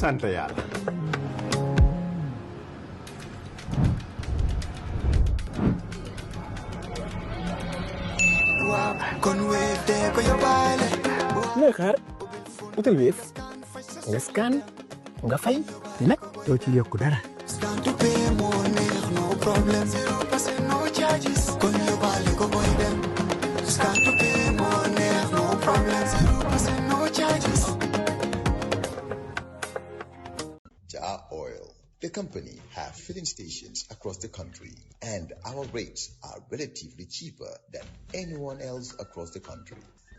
sant yàlla. looy xaar utal Wave nga scan nga fay te nag doo ci yokku dara. Jar Oil, the company, have filling stations across the country, and our rates are relatively cheaper than anyone else across the country.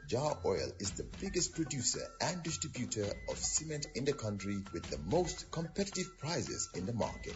Jar Oil is the biggest producer and distributor of cement in the country with the most competitive prices in the market.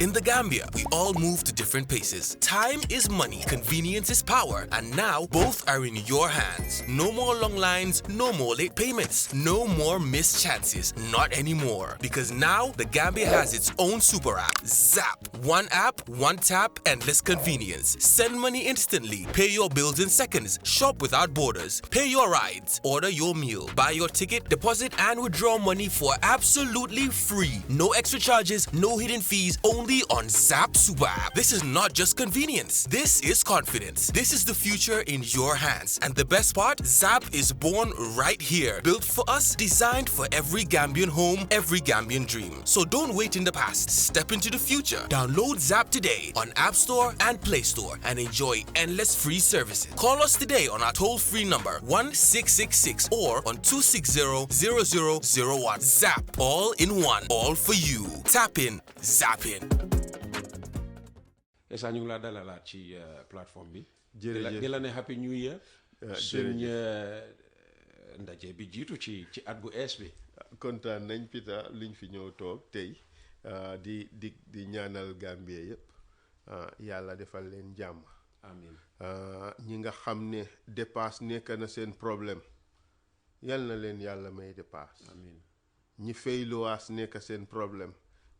In the Gambia, we all move to different paces. Time is money, convenience is power, and now both are in your hands. No more long lines, no more late payments, no more missed chances. Not anymore. Because now the Gambia has its own super app, Zap. One app, one tap, endless convenience. Send money instantly, pay your bills in seconds, shop without borders, pay your rides, order your meal, buy your ticket, deposit and withdraw money for absolutely free. No extra charges, no hidden fees, only on Zap Super App. This is not just convenience. This is confidence. This is the future in your hands. And the best part, Zap is born right here. Built for us, designed for every Gambian home, every Gambian dream. So don't wait in the past. Step into the future. Download Zap today on App Store and Play Store and enjoy endless free services. Call us today on our toll-free number 1666 or on 260-0001. Zap, all in one, all for you. Tap in, zap in. Essa ñu ngi laa dalalaat ci plateforme bi. jërëjëf di la ne happy new year. suñ ndaje bi jiitu ci at bu ees bi. kontaan nañ Peter liñ fi ñëw toog tey di ñaanal Gambie yëpp yàlla defal leen jàmm. amiin ñi nga xam ne dépasse nekk na seen problème yal na leen yàlla may dépasse. amiin ñi fay luwaas nekk seen problème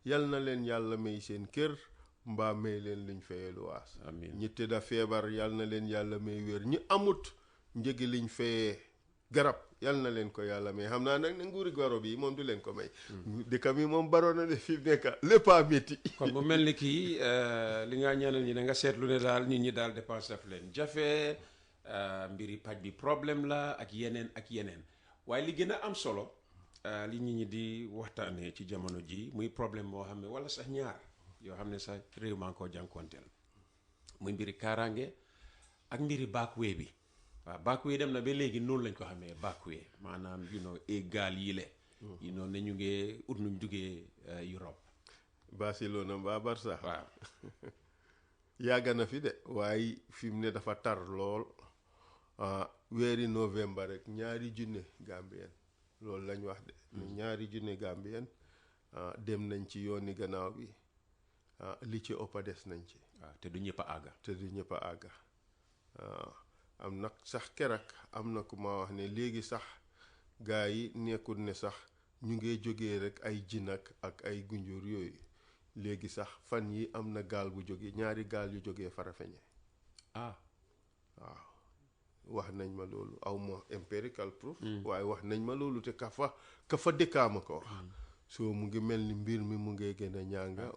yal na leen yàlla may seen kër. mbaa may leen liñ fayee luwaas. amiin ñi tëdda feebar yal na leen yàlla may wér ñi amut njëgi liñ fayee garab yal na leen ko yàlla may xam naa nag ne nguuri goro bi moom du leen ko may. dëkk mi moom baroon na ne fi mu nekk lépp a métti. kon mu mel ni kii li nga ñaanal ñi da nga seetlu ne daal nit ñi daal dépense daf leen jafe mbiri paj bi problème la ak yeneen waaye li gën a am solo li nit ñi di waxtaanee ci jamono ji muy problème boo xam ne wala sax ñaar. yoo xam ne sax réew maa ngi koo jànkoonteel muy mbiri kaaraange ak mbiri backway bi waaw backway dem na ba léegi noonu lañ ko xamee backway maanaam gaal yi le ne ñu ngee ut nuñ duggee Europe. Barcelona mbaa Barça. waaw yàgg na fi de waaye fi mu ne dafa tar lool weeri novembre rek 2,000 Gambien loolu lañ wax de. 2,000 Gambien dem nañ ci yooni gannaaw bi. li ci ëpp des nañ ci. waaw te du ñëpp a àgga. am nag sax keroog am na ku ma wax ne léegi sax gaa yi nekkul ne sax ñu ngi jógee rek ay jinak ak ay gunjur yooyu léegi sax fan yi am na gaal bu jógee 2 gaal yu jógee Farafeñe. waaw wax nañ ma loolu aw ma empirical proof. waaye wax nañ ma loolu te ka fa dëkkaama ko wax. soo mu ngi mel ni mbir mi mu ngi gën a ñaanga.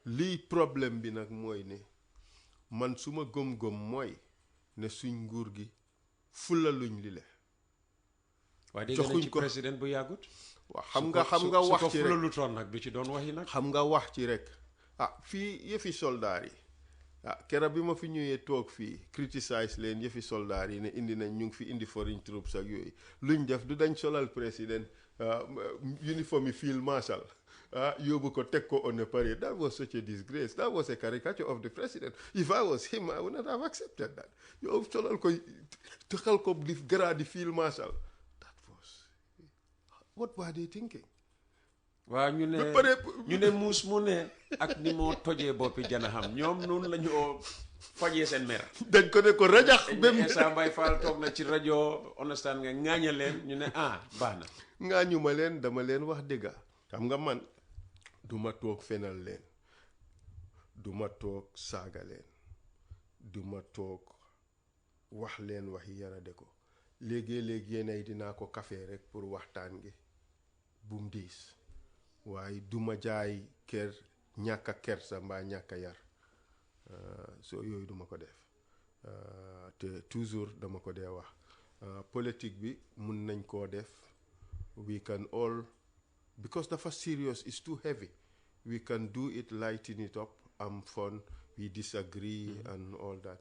lii problème bi nag mooy ne man suma gëm-gëm mooy ne suñ nguur gi fulaluñ li le. waaye dégg nañ ci président bu yàggut. waaw xam nga wax ci rek fulalutoon nag du ci doon wax yi nag. xam nga wax ci rek fii yëfi soldaar yi keroog bi ma fi ñëwee toog fii criticize leen yëfi soldaar yi ne indi nañ ñu ngi fi indi foreign troops ak yooyu luñ def du dañ solal président uniforme yi field marshal yóbbu ko teg ko on a parade. That was such a disgrace. That was a caricature of the president. If I was him, I would not have accepted that. yow solal ko tegal ko di grade field marshal. That was what were they thinking? waaw ñu ne muus mu ne ak ni moo tojee boppi janaxam ñoom noonu la ñoo fajee seen mer. dañ ko ne ko rajax ba mu Essa Mbaye Faal toog na ci rajo understand nga ŋaaña leen ñu ne baax na. ŋaañu ma leen dama leen wax dëgga xam nga man duma toog fenal leen duma toog saaga leen duma toog wax leen waxi yarade ko léegi yéenay dinaa ko café rek pour waxtaan gi bum diis waaye duma jaay kër ñàkk a kersa mbaa ñàkk a yar soo yooyu duma ko def te toujours dama ko dee wax politique bi mun nañ koo def we can all because dafa serious it's too heavy we can do it lighten it up am fun we disagree and all that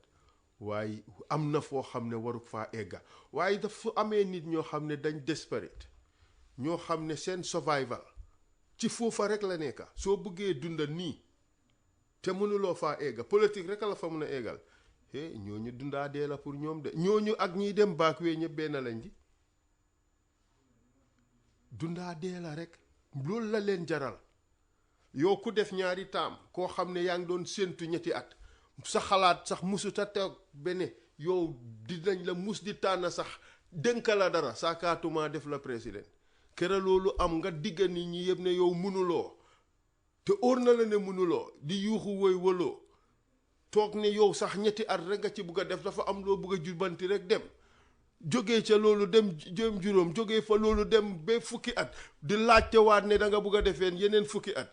waaye am na foo xam ne waru faa egga waaye dafa amee nit ñoo xam ne dañ desperate ñoo xam ne seen survival ci foofa rek la nekka soo bëggee dunda nii te mënuloo faa egga politique rek la fa mun a eggal ñooñu dundaa dee la pour ñoom de ñooñu ak ñiy dem baak wee ñëpp benn lañ di dundaa dee la rek loolu la leen jaral yow ku def ñaari taam koo xam ne yaa ngi doon séentu ñetti at sa xalaat sax musuta toog bene yow dinañ la mus di tànn sax dénk la dara saakaatuma def la président kera loolu am nga digga nit ñi yëpp ne yow mënuloo te óor na la ne mënuloo di yuuxu woy waloo toog ne yow sax ñetti at rek nga ci bugg a def dafa am loo bugg a jubanti rek dem jógee ca loolu dem jëm juróom jógee fa loolu dem ba fukki at di laajte waat ne da nga bugg a defeen yeneen fukki at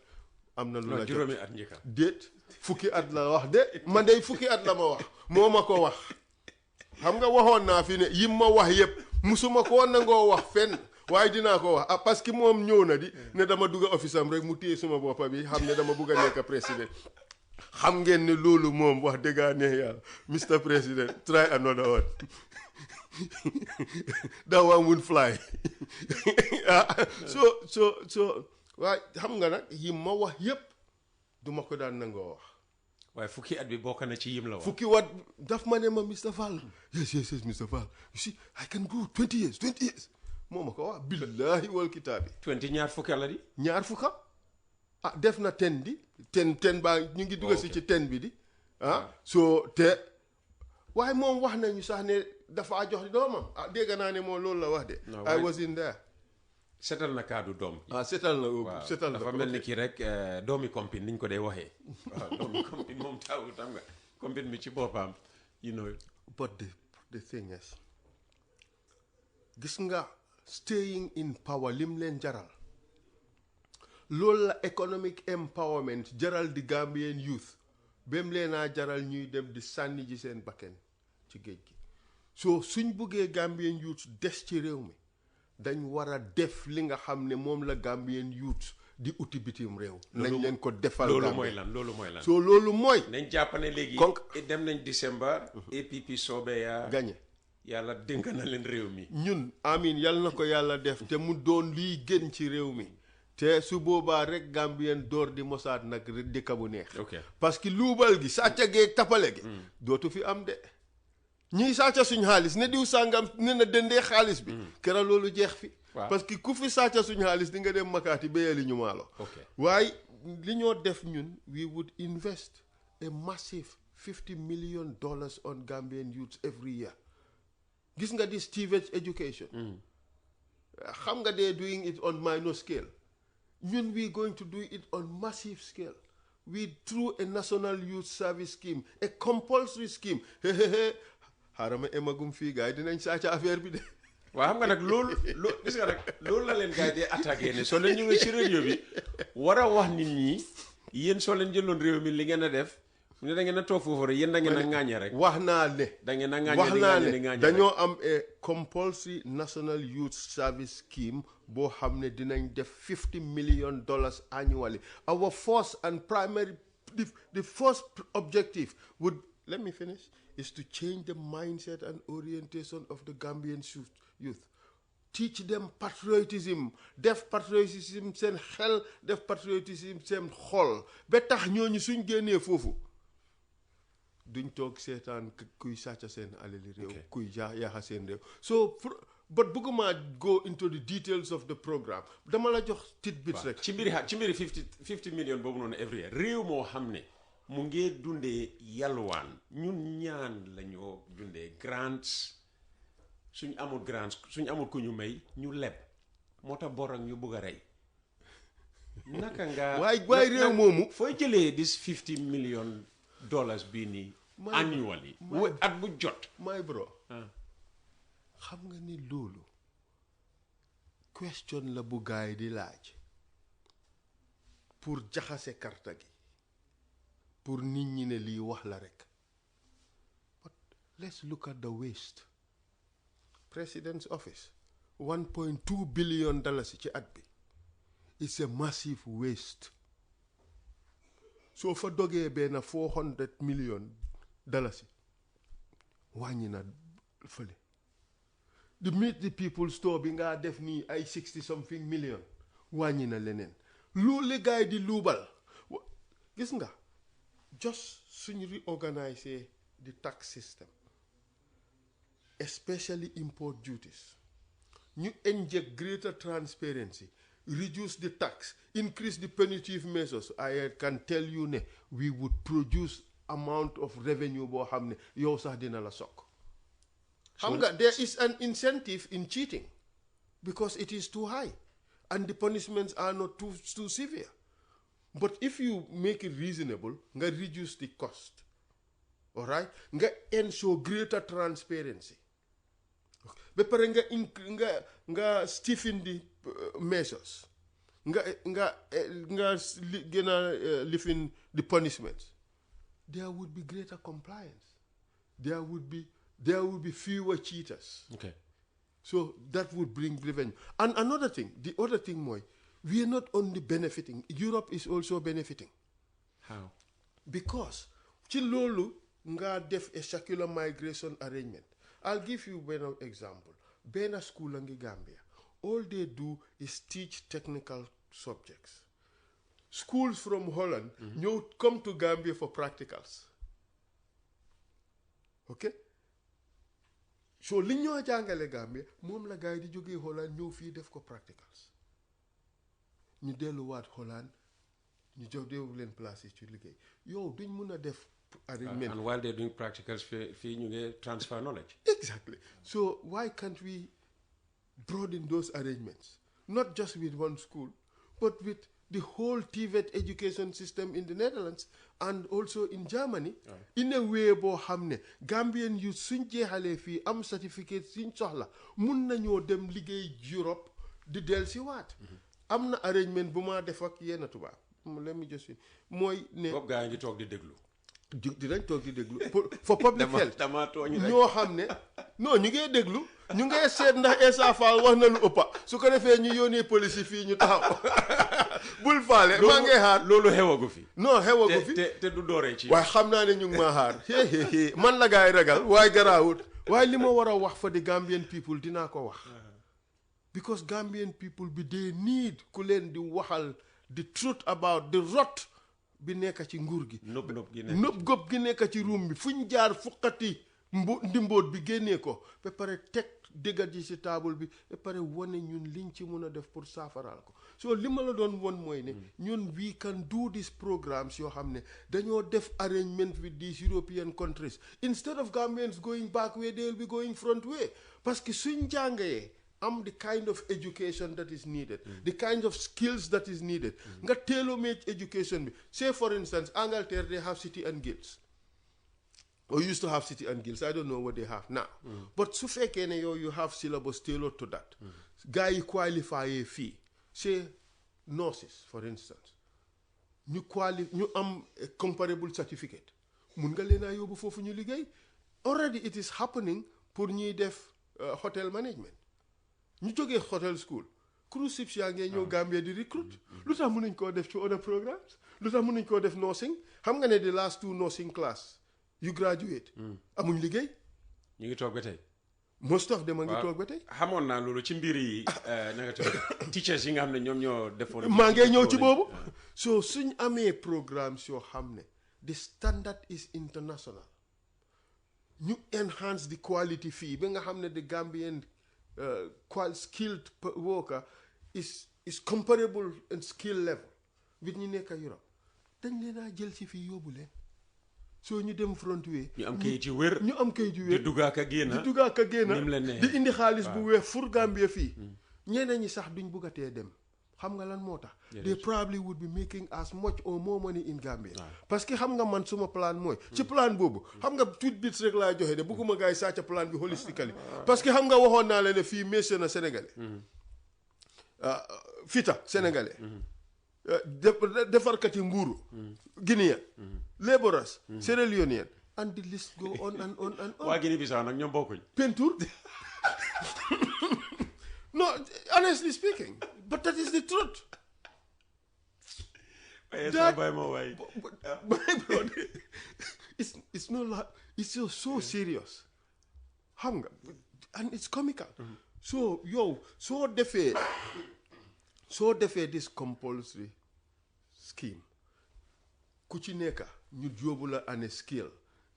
am na lu la juróomi at njëkka déet fukki at la wax de man day fukki at la ma wax moo ma ko wax xam nga waxoon naa fi ne yim ma wax yëpp musuma ko nangoo wax fenn waaye dinaa ko wax parce que moom ñëw na di ne dama dugg office am rek mu téye suma boppa bi xam ne dama bugg a nekk président xam ngeen ne loolu moom wax dëggaa ne yàlla Mr. President try another one that one won't fly so waaye xam nga nag yim ma wax yëpp duma ko daan nangoo wax waaye fukki at bi bokk na ci yim la wax fukki wat daf ma ne ma Mr. Faal yes Mr. Faal you see I can go 20 years moo ma ko wax billahi wal kitaabi 20 ñaar fukka la di ñaar fukka def na ten di ten baa ñu ngi dugg si ci ten bi di so te waaye moom wax nañu sax ne dafa jox doomam dégg naa ne moom loolu la wax de I was in there setal na kaddu doom setal na dafa mel ni kii rek doomi compine niñ ko dee waxee waaw doomi compine moom taw tam nga compine bi ci boppam you know but the thing is gis nga staying in power lim leen jaral loolu la economic empowerment jaral di Gambian youth bem leenaa jaral ñuy dem di sànni ji seen bakken ci géej gi so suñ buggee Gambian youth des ci réew mi dañ war a def li nga xam ne moom la Gambian youth di uti bitim réew nañ leen ko defal loolu mooy lan so loolu mooy nañ jàpp ne léegi dem nañ décembre APP soobee yaa gañe yàlla dénk na leen réew mi ñun amin yàlla na ko yàlla def te mu doon liy gën ci réew mi te su boobaa rek Gambien door di mosaat nag dëkk bu neex parce que luubal gi sàcca geeg tapale gi dootu fi am de ñiy sàcca suñ xaalis ne diw sàngam ne na dëndee xaalis bi kera loolu jeex fi parce que ku fi sàcca suñ xaalis di nga dem makaati béyali ñu maalo waaye li ñoo def ñun we would invest a massive $50 million on Gambian youths every year gis nga di Stevens education xam nga they're doing it on minor scale ñun we going to do it on massive scale we through a national youth service scheme a compulsory scheme xaaral ma emagum fii gars yi dinañ sàcca affaire bi de waaw xam nga nag loolu gis nga nag loolu la leen gars yi dee attaqué ne soo leen ñëwee ci rajo bi war a wax nit ñi yéen soo leen jëloon réew mi li ngeen a def ne da ngeen a toog foofu rek yéen da ngeen a ŋaañe rek wax naa ne da ngeen a ŋaañe wax naa ne dañoo am a compulsory national youth service scheme boo xam ne dinañ def $50 million annually our first and primary the first objective would let me finish is to change the mindset and orientation of the Gambian youth teach them patriotism def patriotism seen xel def patriotism seen xol ba tax ñooñu suñ génnee foofu duñ toog seetaan kuy sàcca seen alali réew kuy yaaxa seen réew so but bëgguma go into the details of the program dama la jox tidbits rek ci mbiri 50 million boobu noonu every year réew moo xam ne mu ngee dundee yalwaan ñun ñaan lañoo dundee grants suñ amul ku ñu may ñu leb moo tax bor ak ñu bëgg a rey naka nga waay réew moomu fooy jëlee this $50 million bii nii annually at bu jot my bro xam nga ni loolu question la bu gaay di laaj pour jaxase karta gi pour nit ñi ne lii wax la rek. But let's look at the waste. President's office, $1.2 billion ci at bi. It's a massive waste. So fa dogee benn $400 million wàññi na fële. The Meet the People store bi nga def nii ay 60 something million wàññi na leneen. Loolu gaay di luubal gis nga just suñu reorganiser the tax system, especially import duties, ñu inject greater transparency, reduce the tax, increase the punitive measures. I can tell you ne we would produce amount of revenue boo xam ne yow sax dina la sokk. Xam nga there is an incentive in cheating because it is too high and the punishments are not too severe. But if you make it reasonable, nga reduce the cost, all right, nga ensure greater transparency. Be pare nga stiffen the measures, nga gonna lift the punishments. There would be greater compliance. There would be fewer cheaters. Okay. So that would bring revenue. And another thing, the other thing, Moy, we are not only benefiting, Europe is also benefiting. How? Because ci loolu nga def a circular migration arrangement. I'll give you one example. Benn school in Gambia, all they do is teach technical subjects. Schools from Holland come to Gambia for practicals. Okay? So li ñoo jàngale Gambia moom la gaay di jógee Holland ñëw fii def ko practicals. ñu delluwaat Holland ñu jox deewu leen place yi ci liggéey yow duñ mun a def arrangement. And while they're doing practicals fii ñu ngi transfer knowledge. Exactly. So why can't we broaden those arrangements, not just with one school but with the whole TVET education system in the Netherlands and also in Germany, in a way boo xam ne Gambian youth suñ jeexalee fii am certificate suñ soxla mun nañoo dem liggéey Europe di dellusi waat. Am na arrangement bu ma def ak yenn tubaab let me just say mooy ne boobu gaa ngi toog di déglu. dinañ toog di déglu for public health dama tooñ rek. ñoo xam ne non ñu ngee déglu ñu ngee seet ndax Essa Faal wax na lu ëppa su ko defee ñu yónnee police fii ñu taxaw bul faale maa ngee xaar loolu xewagu fi. non xewagu fi te du dooree ci. waaye xam naa ne ñu ngi maa xaar man la gaay ragal waaye garaawut waaye li ma war a wax for the Gambian people dinaa ko wax. Because Gambian people they need ku leen di waxal the truth about the rot bi nekk ci nguur gi. nëb gob gi nekk ci ruum bi fuñ jaar fuqati ndimboot bi génnee ko ba pare teg déggat ji ci table bi ba pare wane ñun liñ ci mun a def pour saafaraal ko so li ma la doon won mooy ne ñun we can do these programs yoo xam ne dañoo def arrangement with these European countries instead of Gambians going back way they will be going front way parce que suñ jàngee am the kind of education that is needed, the kind of skills that is needed. Nga tailor-made education. Say, for instance, Angleterre, they have city and guilds. Or used to have city and guilds. I don't know what they have now. But so you have syllabus tailored to that. Guy qualify a fee. Say, nurses, for instance. You am a comparable certificate. Munga lena yobu fofu ñu liggéey. Already it is happening pour ñuy def hotel management. ñu jógee hotel school cruise ships yaa ngee ñëw Gambia di recruit lu tax mënuñ koo def ci other programs lu tax mënuñ koo def nursing xam nga ne the last 2 nursing class you graduate amuñ liggéey ñu ngi toog ba tey most of them a ngi toog ba tey xamoon naa loolu ci mbir yi na nga toog teachers yi nga xam ne ñoom ñoo defoon maa ngee ñëw ci boobu so suñ amee programmes yoo xam ne the standard is international ñu enhance the quality fee ba nga xam ne the Gambian skilled worker is comparable in skill level with ñi nekk Europe dañ leen a jël ci fii yóbbu leen soo ñu dem front way ñu am kayit yu wér di duggaaka génna nim leen di indi xaalis bu weex fur Gambia fii ñeneen ñi sax duñ buggatee dem xam nga lan moo tax they probably would be making as much or more money in Gambia parce que xam nga man suma plan mooy ci plan boobu xam nga tweet bits rek laa joxe de bëgguma gars yi sàcca plan bi holistically parce que xam nga waxoon naa leen ne fii métier na sénégalais fita sénégalais defarkati nguuru guinéen laborers Sierra Leonean and the list go on and on and on waa Guinée Bissau nag ñoom bokkuñ peinture no honestly speaking but that is the truth it's no like it's so serious xam nga and it's comical so yow soo defee this compulsory scheme ku ci nekk ñu yóbbu la année skill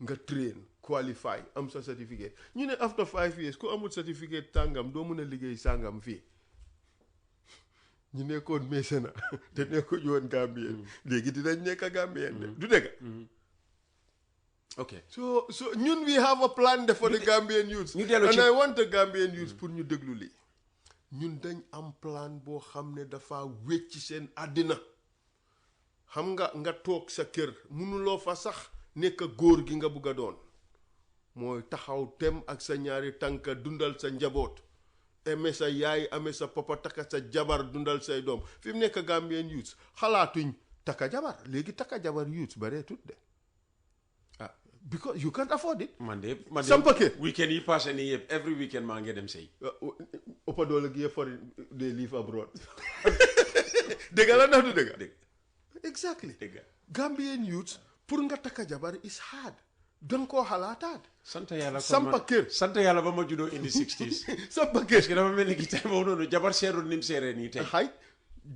nga train qualify am sa certificate ñu ne after 5 years ku amul certificate tàngam doo mën a liggéey sàngam fii ñu nekkoon mécénat te nekkoon yoon Gambien léegi dinañ nekk Gambien de du dëgg ok so ñun we have a plan for the Gambian youths and I want the Gambian youths pour ñu déglu lii ñun dañ am plan boo xam ne dafa wecc seen àddina xam nga toog sa kër mënuloo fa sax nekk góor gi nga bugg a doon mooy taxaw tem ak sa ñaari tànka dundal sa njaboot ame sa yaay ame sa papa takka sa jabar dundal say doom fi mu nekk Gambian youths xalaatuñ takka jabar léegi takka jabar youths baree tut de because you can't afford it. man de weekend yi passé nii yëpp every weekend maa ngi dem sëy. ëppa doole gi yëpp foreign they live abroad. dëgg la ndax du dëgg. dëgg exactly. dëgg Gambian youths pour nga takka jabar is hard. danga koo xalaataat. sant yàlla sampa kër. sant yàlla ba ma juddoo in the 60s. sampa kër. parce que dafa mel ni ki tey boobu noonu jabar seerul ni mu seeree nii tey. xay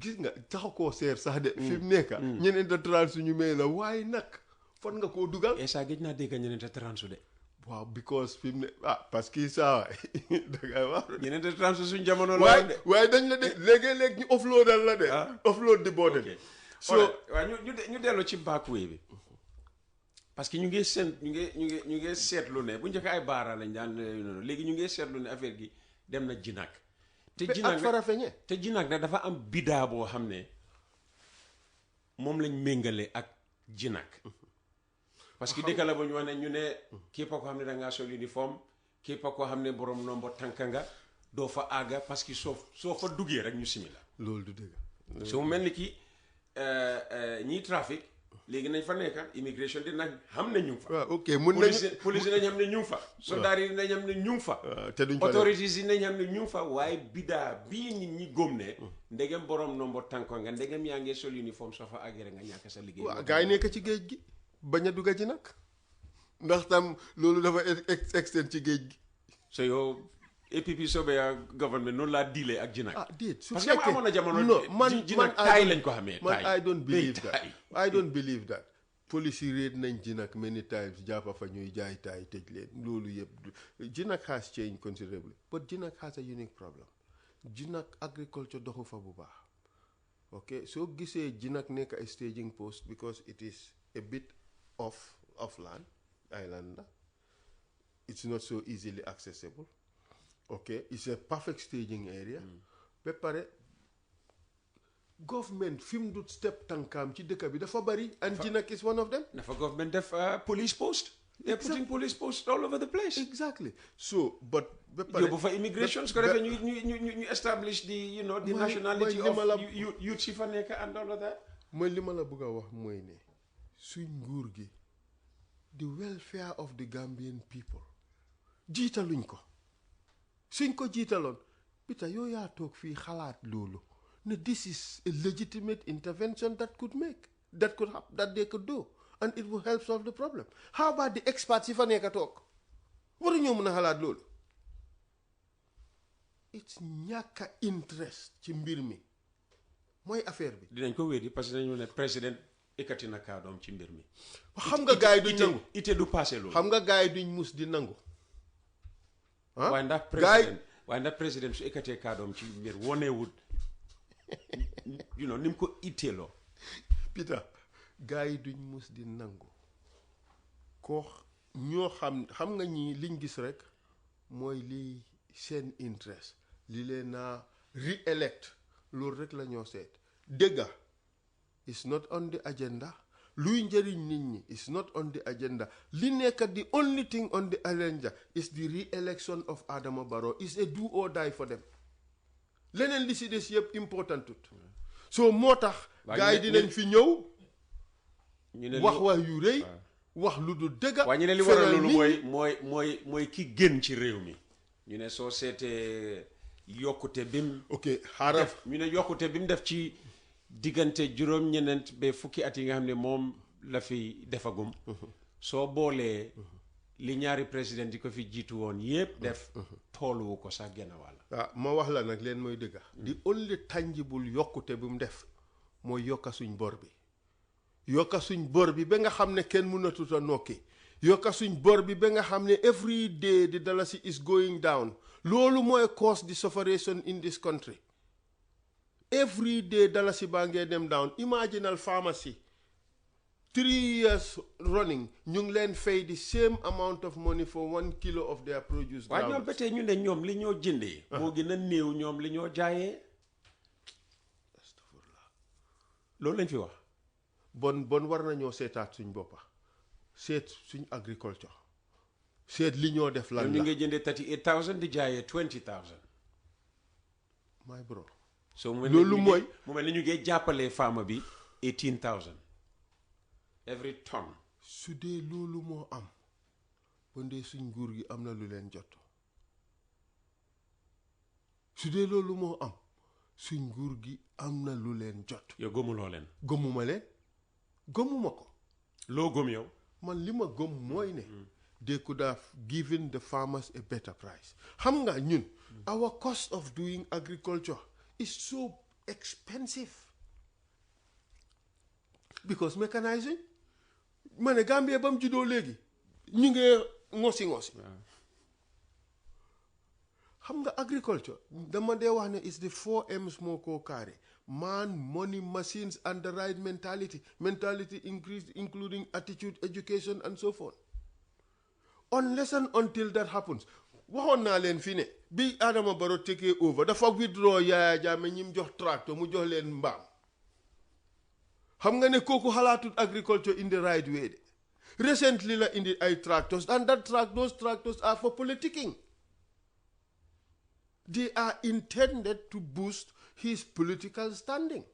gis nga taxa koo seer sax de. fi mu nekk. ñeneen de trans suñu may la waaye nag. fon nga koo dugal. Essa géej naa dégg ñeneen te transu de. waaw because fi mu ne parce que saa dangay wax. ñeneen te transu suñu jamono la. waaye dañ la de léegi-léegi ñu offloadal la de. offload di boode. ok so waaw ñu dellu ci backway bi. parce que ñu ngi seetlu ne bu njëkk ay baara lañ daan léegi ñu ngi seetlu ne affaire gi dem na jinak. te jinak te jinak nag dafa am bidaa boo xam ne moom lañ méngale ak jinak. parce que dëkk la bu ñu wax ne ñu ne képp koo xam ne da ngaa sol uniforme képp koo xam ne borom nombo tànka nga doo fa àgga parce que soo fa duggee rek ñu simi la. loolu du dëgg. su mu mel ni ki ñiy trafic léegi nañ fa nekka immigration dinañ xam ne ñu ngi fa. waaw ok mun nañu police nañ xam ne ñu ngi fa. soldats yi nañ xam ne ñu ngi fa. te duñ fa autorités yi nañ xam ne ñu ngi fa waaye bidaa bii nit ñi góom ne. ndegem borom nombo tànka nga ndegem yaa ngi sol uniforme soo fa àggee rek nga ñàkk sa liggéey. waaw gars yi nekk ci géej gi. bañ a dugga ci nag ndax tam loolu dafa extend ci géej gi. so yow APP soobee government noonu laa diilee ak jinak. déet su parce que amoon na jamono jinak taay lañ ko xamee. man I don't believe that police yi réet nañ jinak many times jàppa fa ñuy jaay taay tëj leen loolu yëpp jinak has changed considerably but jinak has a unique problem jinak agriculture doxu fa bu baax ok soo gisee jinak nekk a staging post because it is a bit off land island la it's not so easily accessible okay it's a perfect staging area ba pare government fi mu du step tànkaam ci dëkk bi dafa bari and jinak is one of them. dafa government def police post. they're putting police posts all over the place. exactly so but ba pare yóbbu fa immigration su ko defee ñu establish the the nationality of youth si fa nekk and all of that. mooy li ma la bëgg a wax mooy ne suñ nguur gi the welfare of the Gambian people jiitaluñ ko suñ ko jiitaloon Peter yow yaa toog fii xalaat loolu ne this is a legitimate intervention that they could do and it will help solve the problem. How about the experts yi fa nekk toog waruñoo mën a xalaat loolu. it's ñàkk interest ci mbir mi mooy affaire bi. dinañ ko wéedi parce que dañu ne président ekkati na kàddoom ci mbir mi. xam nga gars yi duñ nangu ite du passé loolu. xam nga gars yi duñ mus di nangu. waaye ndax président su ekkatee kàddoom ci mbir wonewut ni mu ko itteeloo. Peter gars yi duñ mus di nangu ko ñoo xam nga ñi liñ gis rek mooy lii seen interest li leen naa re-elect loolu rek la ñoo seet dëgga is not on the agenda luy njëriñ nit ñi is not on the agenda li nekk the only thing on the agenda is the re-election of Adama Barrow is a do or die for them leneen li si des yëpp important tut so moo tax gars yi dinañ fi ñëw wax yu rëy wax lu du dëgga waaye ñu ne li waral loolu mooy ki gën ci réew mi ñu ne soo seetee yokkute bim xaaral ñu ne yokkute bi mu def ci diggante juróom-ñeneent ba fukki at yi nga xam ne moom la fi defagum soo boolee li ñaari président yi ko fi jiitu woon yépp def tooluwu ko sax genn wàll ma wax la nag leen mooy dëgga di only tangible yokkute bi mu def mooy yokka suñ bor bi ba nga xam ne kenn mënatut a nokki yokka suñ bor bi ba nga xam ne every day the dalasi is going down loolu mooy cause the sufferation in this country every day dalasi baa ngee dem down imaginal pharmacy 3 years running ñu ngi leen fay the same amount of money for 1 kilo of their produce waaye ñoom ba tey ñu ne ñoom li ñoo jëndee moo gën a néew ñoom li ñoo jaayee loolu lañ fi wax bon war nañoo seetaat suñ boppa seet suñ agriculture seet li ñoo def lan la ñu ngi jëndee 38,000 di jaayee 20,000 my bro so loolu mooy mu mel ni ñu ngi jàppalee farmer bi 18,000 every ton su dee loolu moo am ba ndee suñ nguur gi am na lu leen jot su dee loolu moo am suñ nguur gi am na lu leen jot yow gëmuloo leen gëmuma leen gëmuma ko loo gëm yow man li ma gëm mooy ne they could have given the farmers a better price xam nga ñun our cost of doing agriculture is so expensive because mechanizing ma ne Gambia ba mu juddoo léegi ñu ngi ngosi xam nga agriculture dama dee wax ne is the 4 M's moo koo carré man money machines and the right mentality increase including attitude education and so forth unless and until that happens waxoon naa leen fi ne bi Adama Barrow take over dafa withdraw Yaya Jammeh ñi mu jox tractor mu jox leen mbaam xam nga ne kooku xalaatut agriculture in the right way de recently la indi ay tractors and those tractors are for politicking. They are intended to boost his political standing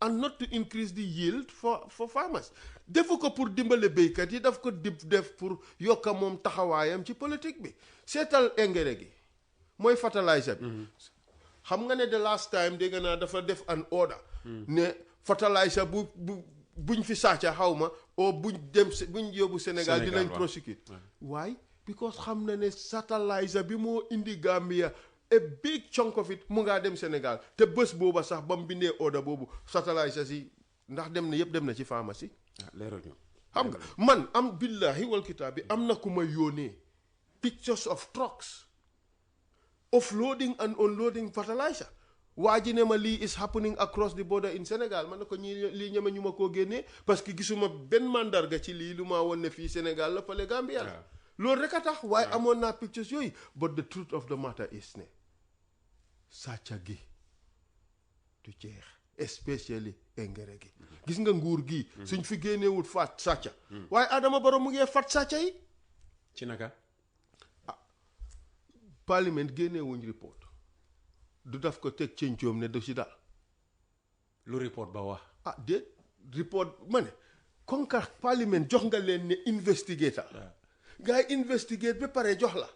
and not to increase the yield for farmers. defu ko pour dimbale béykat yi daf ko def pour yokka moom taxawaayam ci politique bi seetal engrais gi mooy fertilizer bi xam nga ne the last time dégg naa dafa def an order ne fertilizer buñ fi sàcca xawma o buñ yóbbu Sénégal dinañ prosecute why because xam na ne fertilizer bi moo indi Gambia a big chunk of it mu ngaa dem Sénégal te bés booba sax ba mu bindee order boobu fertilizer si ndax dem na yëpp dem na ci pharmacie xam nga man am billahi wal kitaab bi am na ku ma yónnee pictures of trucks offloading and unloading fertilizer waa ji ne ma lii is happening across the border in Sénégal man ne ko ñii lii ñeme ñu ma koo génnee parce que gisuma benn mandarga ci lii lu maa woon ne fii Sénégal la fale Gambia la loolu rek a tax waaye amoon naa pictures yooyu but the truth of the matter is ne sàcca gi du jeex especially engrais gi gis nga nguur gi suñ fi génneewut faat sàcca waaye Adama Barrow mu ngee fat sàcca yi ci naka parlement génneewuñ report du daf ko teg cëncoom ne du ci dal lu report ba wax déet report ma ne kon ka parlement jox nga leen ne investigator gars yi investigate ba pare jox la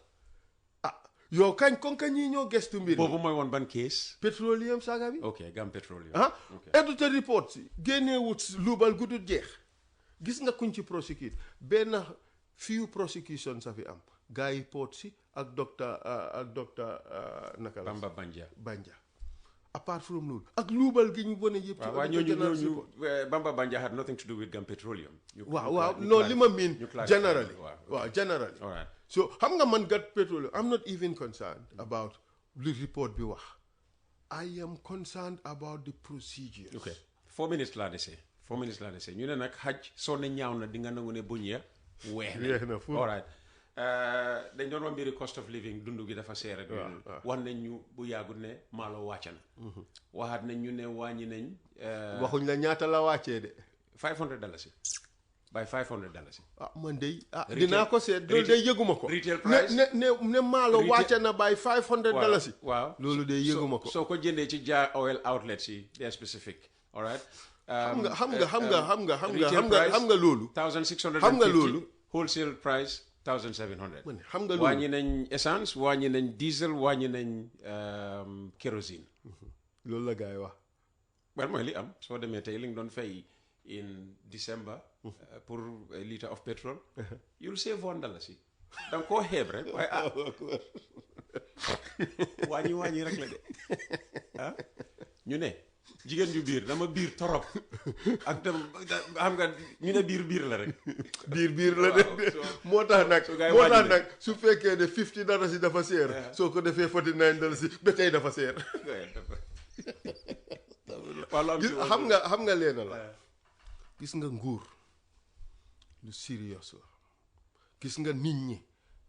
yow kañ kon ka ñii ñoo gestu mbir boobu mooy woon ban case Petroleum saaga bi ok Gam Petroleum editor report si génneewut luubal gudut jeex gis nga kuñ ci prosecute benn few prosecution sa fi am gars yi port si ak docteur naka la Banja apart from loolu ak luubal gi ñu wone yëpp ci waaw ñooñu Bamba Banja had nothing to do with Gam Petroleum waaw non li ma miin generally waaw generally so xam nga man Gam Petroleum I'm not even concerned about li report bi wax I am concerned about the procedures. Okay 4 minutes laa dese ñu ne nag xaj soo ne ñaaw na di nga nangu ne buñ ya weex na all right dañ doon wax mbiri cost of living dundu gi dafa seer ak yooyu wax nañ ñu bu yàggul ne maalo wàcc na waxaat nañ ñu ne wàññi nañ waxuñ la ñaata la wàccee de $500 by $500 man de dinaa ko seet loolu de yëguma ko retail price ne maalo wàcce na by $500 waaw loolu de yëguma ko soo ko jëndee ci jar oil outlets yi they are specific all right xam nga loolu $1,650 xam nga loolu wholesale price $1,700 xam nga loolu wàññi nañ essence wàññi nañ diesel wàññi nañ kérosine loolu la gars yi wax well mooy li am soo demee tey li nga doon fay in December pour a litre of petrol you'll save $1 da nga koo xeeb rek waaye wàññi rek la de ñu ne jigéen ju biir dama biir torop ak tam xam nga ñu ne biir la rek biir la de moo tax nag su fekkee ne $50 dafa seer soo ko defee $49 ba tey dafa seer xam nga leena la gis nga nguur lu serious la gis nga nit ñi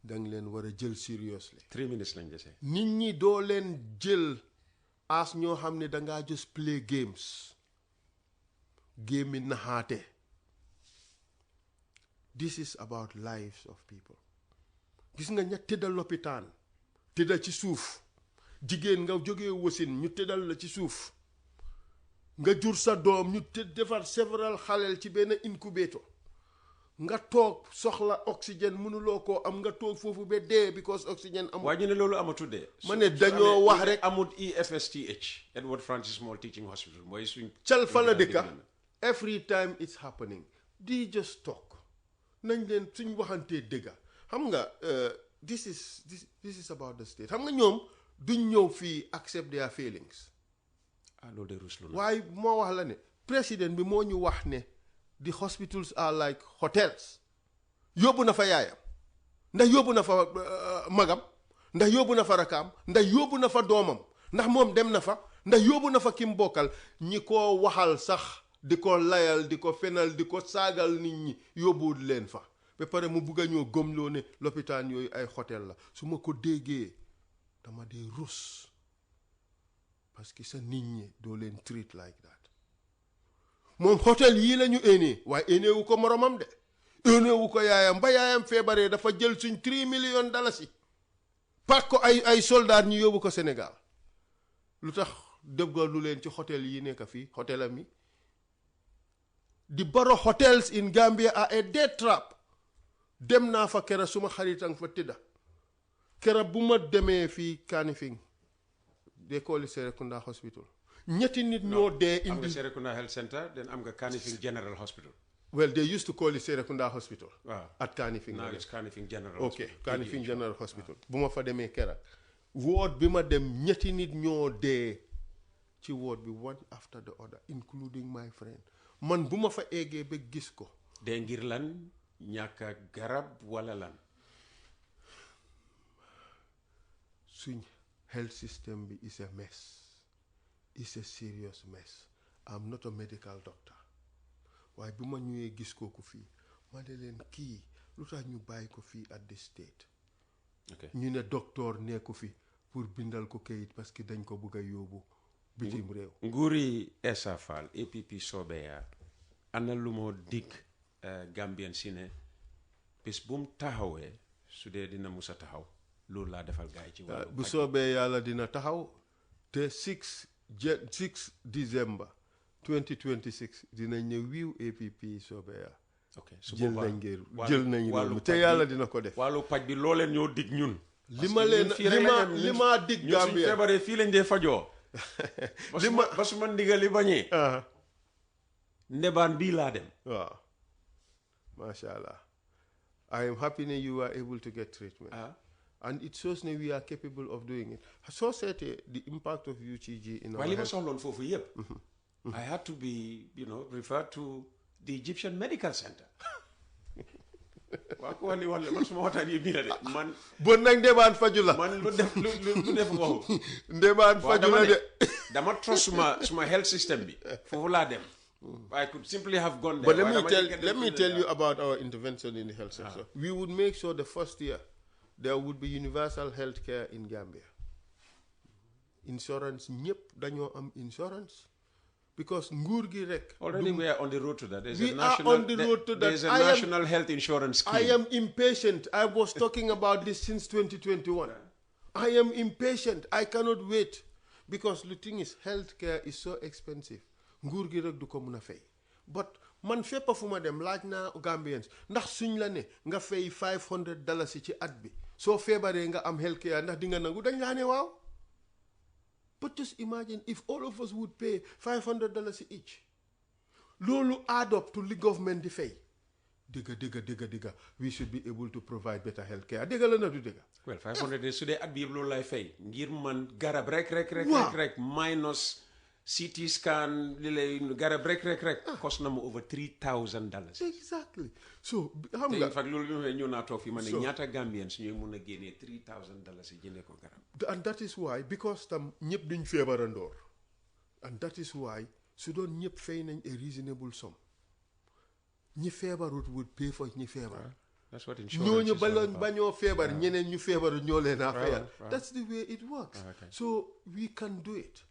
danga leen war a jël seriously 3 minutes lañ dese nit ñi doo leen jël as ñoo xam ne dangaa just play games game yi naxaate this is about lives of people gis nga ña tëddal lopitaan tëddal ci suuf jigéen nga jógee wasin ñu tëddal la ci suuf nga jur sa doom ñu defar several xaleel ci benn incubator nga toog soxla oxygène mënuloo koo am nga toog foofu ba dee because oxygène amul. waaye ñu ne loolu amatu de. ma ne dañoo wax rek amut EFSTH Edward Francis Small Teaching Hospital mooy suñ. cal fa la dëkka every time it's happening di just talk nañ leen suñ waxantee dëgga xam nga this is about the state xam nga ñoom duñ ñëw fii accept their feelings. loolu de ruslu na waaye moo wax la ne président bi moo ñu wax ne the hospitals are like hotels yóbbu na fa yaayam ndax yóbbu na fa magam ndax yóbbu na fa rakaam ndax yóbbu na fa doomam ndax moom dem na fa ndax yóbbu na fa kim bokkal ñi ko waxal sax di ko layal di ko fenal di ko saagal nit ñi yóbbuwul leen fa ba pare mu bugg a ñoo gëmloo ne lopitaan yooyu ay hôtel la su ma ko déggee dama dee rus parce que sa nit ñi doo leen treat like that moom hôtel yii la ñu éenee waaye éeneewu ko moromam de éeneewu ko yaayam ba yaayam feebaree dafa jël suñ $3 million par ko ay soldat ñu yóbbu ko Sénégal lu tax déggal lu leen ci hôtel yi nekk fii hôtel am yi di baro hotels in Gambia are a death trap dem naa fa kera suma xaritang fa tëdda kera bu ma demee fii Kanifing they call it Serekunda Hospital ñetti nit ñoo dee indi am nga Serekunda Health Center then am nga Kanifing General Hospital. well they used to call it Serekunda Hospital. waaw at Kanifing. now it's Kanifing General okay Hospital. Kanifing General Hospital bu ma fa demee kera ward bi ma dem ñetti nit ñoo dee ci ward bi one after the other including my friend man bu ma fa eggee ba gis ko. dee ngir lan ñàkk garab wala lan. suñ health system bi is a mess. It's a serious mess. I'm not a medical doctor. waaye bu ma ñëwee gis kooku fii ma ne leen kii lu tax ñu bàyyi ko fii at this state. ñu ne docteur nekku fi pour bindal ko kayit parce que dañ ko bëgg a yóbbu bitim réew. nguuri Essa Faal APP Sobeya ana lu moo dig Gambien si ne bis bu mu taxawee su dee dina musa taxaw loolu laa defal gaay ci wàllu bu soobee yàlla dina taxaw te 6 December 2026 dinañ ne wiiw APP Sobeya. ok su jël boobaa jël nañ loolu te yàlla dina ko def. wàllu paj bi loo leen ñoo dig ñun. li ma dig ñun suñ Gambia feebaree fii lañ dee fajoo. ba su ma ndigali bañee. ndebaan bii laa dem. waaw macha allah. I am happy that you are able to get treatment. And it shows that we are capable of doing it. So said the impact of UTG in our While health. I had to be, referred to the Egyptian Medical Center. Man bon nag ndebaan faju la man lu def waxu ndebaan faju la de dama trust suma health system bi foofu laa dem I could simply have gone there. But Why am I let me tell you about our intervention in the health sector. We would make sure the first year there would be universal health care in Gambia. Insurance, ñëpp dañoo am insurance. Because nguur gi rek. Already we are on the road to that. There's We a are national, on the road to that. There's a national health insurance scheme. I am impatient. I was talking about this since 2021. I am impatient. I cannot wait. Because the thing is, healthcare is so expensive. Nguur gi rek du ko muna fay. But man fépp fu ma dem laaj naa Gambians ndax suñ la ne nga fay $500 ci at bi soo feebaree nga am healthcare ndax di nga nangu dañ laa ne waaw. But just imagine if all of us would pay $500 each. Lolu add up to the government di fay. Digga. We should be able to provide better healthcare. Digga la na du digga. Well, 500 is today at bi yeb lolu lay fay. Ngir man garab rek minus CT scan li lay garab rek cost na mo over $3,000. Exactly. So xam In nga fact lolu ñu na tok fi mané ñaata Gambians ñoy mëna génné $3,000 jëndé ko garab. and that is why because tam ñëpp duñ feebarandoor and that is why su doon ñëpp fay nañ a reasonable sum ñi feebarut would pay for ñi feebar. That's what insurance ñooñu is all about. bañoo feebar ñeneen ñu feebar ñoo leen a fayal. Right. That's the way it works. Okay. So we can do it.